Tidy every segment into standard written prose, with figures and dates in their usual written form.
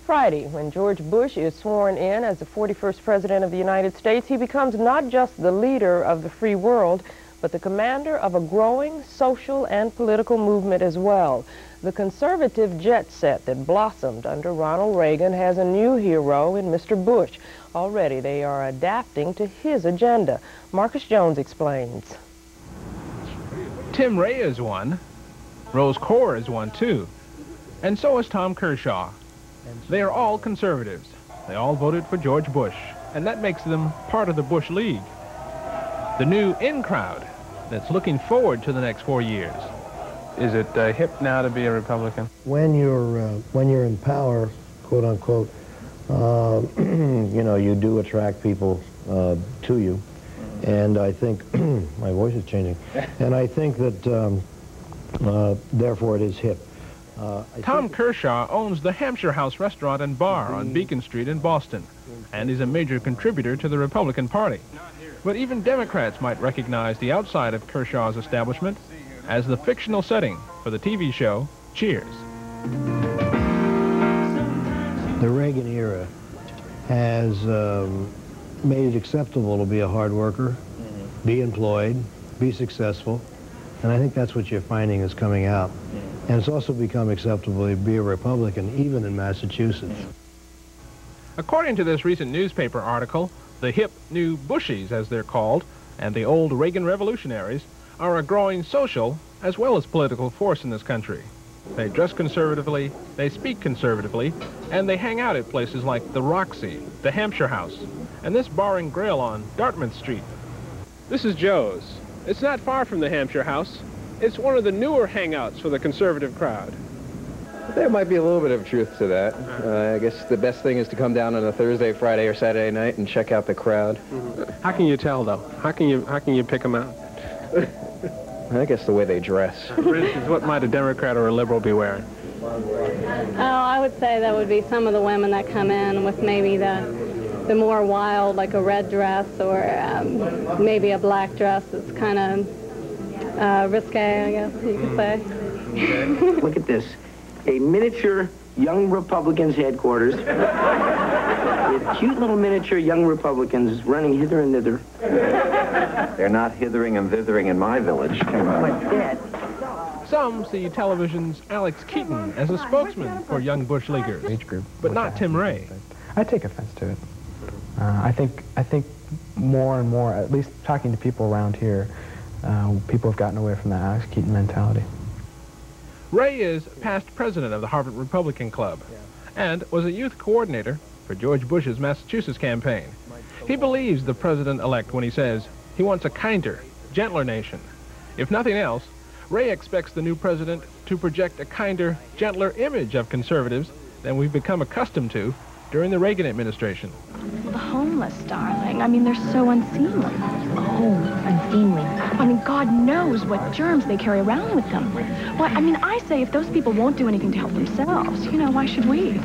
Friday, when George Bush is sworn in as the 41st President of the United States, he becomes not just the leader of the free world, but the commander of a growing social and political movement as well. The conservative jet set that blossomed under Ronald Reagan has a new hero in Mr. Bush. Already they are adapting to his agenda. Marcus Jones explains. Tim Ray is one. Rose Corr is one too. And so is Tom Kershaw. They are all conservatives. They all voted for George Bush, and that makes them part of the Bush League. The new in crowd that's looking forward to the next 4 years. Is it hip now to be a Republican? When you're in power, quote unquote, you know, you do attract people to you, and I think my voice is changing, and I think that therefore it is hip. Tom Kershaw owns the Hampshire House restaurant and bar on Beacon Street in Boston, and is a major contributor to the Republican Party. But even Democrats might recognize the outside of Kershaw's establishment as the fictional setting for the TV show Cheers. The Reagan era has made it acceptable to be a hard worker, be employed, be successful, and I think that's what you're finding is coming out. And it's also become acceptable to be a Republican, even in Massachusetts. According to this recent newspaper article, the hip new Bushies, as they're called, and the old Reagan revolutionaries are a growing social as well as political force in this country. They dress conservatively, they speak conservatively, and they hang out at places like the Roxy, the Hampshire House, and this bar and grill on Dartmouth Street. This is Joe's. It's not far from the Hampshire House. It's one of the newer hangouts for the conservative crowd. There might be a little bit of truth to that. I guess the best thing is to come down on a Thursday, Friday, or Saturday night and check out the crowd. How can you tell, though? How can you pick them out? I guess the way they dress. For instance, what might a Democrat or a liberal be wearing? Oh, I would say that would be some of the women that come in with maybe the more wild, like a red dress or maybe a black dress that's kind of risque, I guess you could say. Look at this. A miniature Young Republicans headquarters with cute little miniature Young Republicans running hither and thither. They're not hithering and thithering in my village. Come on. But Dad, Some see television's Alex Keaton as a spokesman for young Bush Leaguers, Age group, but not Tim Ray. I take offense to it. I think more and more, at least talking to people around here, people have gotten away from that Alex Keaton mentality. Ray is past president of the Harvard Republican Club and was a youth coordinator for George Bush's Massachusetts campaign. He believes the president-elect when he says he wants a kinder, gentler nation. If nothing else, Ray expects the new president to project a kinder, gentler image of conservatives than we've become accustomed to during the Reagan administration. Well, the homeless, darling. I mean, they're so unseemly. Oh, unseemly. I mean, God knows what germs they carry around with them. Why, I mean, I say if those people won't do anything to help themselves, you know, why should we?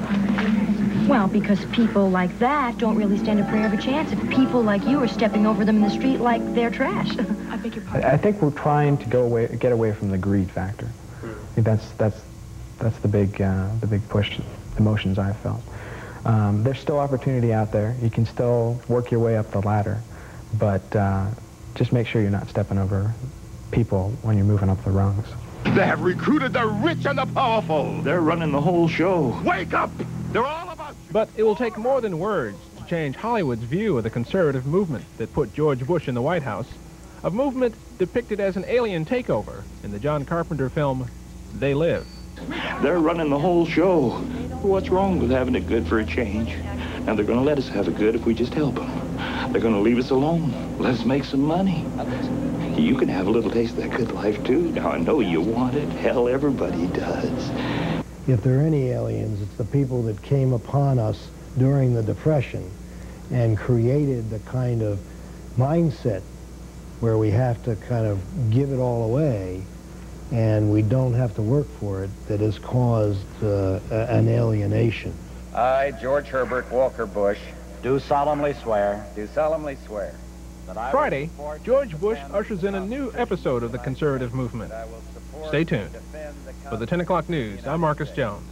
Well, because people like that don't really stand a prayer of a chance if people like you are stepping over them in the street like they're trash. I beg your pardon? I think we're trying to get away from the greed factor. I think that's the big push, emotions I've felt. There's still opportunity out there. You can still work your way up the ladder, but just make sure you're not stepping over people when you're moving up the rungs. They have recruited the rich and the powerful. They're running the whole show. Wake up! They're all about you. But it will take more than words to change Hollywood's view of the conservative movement that put George Bush in the White House, a movement depicted as an alien takeover in the John Carpenter film They Live. They're running the whole show. What's wrong with having it good for a change? And they're going to let us have it good if we just help them. They're going to leave us alone. Let us make some money. You can have a little taste of that good life, too. Now, I know you want it. Hell, everybody does. If there are any aliens, it's the people that came upon us during the Depression and created the kind of mindset where we have to kind of give it all away and we don't have to work for it, that has caused an alienation. I, George Herbert Walker Bush, do solemnly swear. do solemnly swear That I Friday, George Bush ushers in a new episode of the conservative movement. Stay tuned. For the 10 o'clock news, I'm Marcus Jones.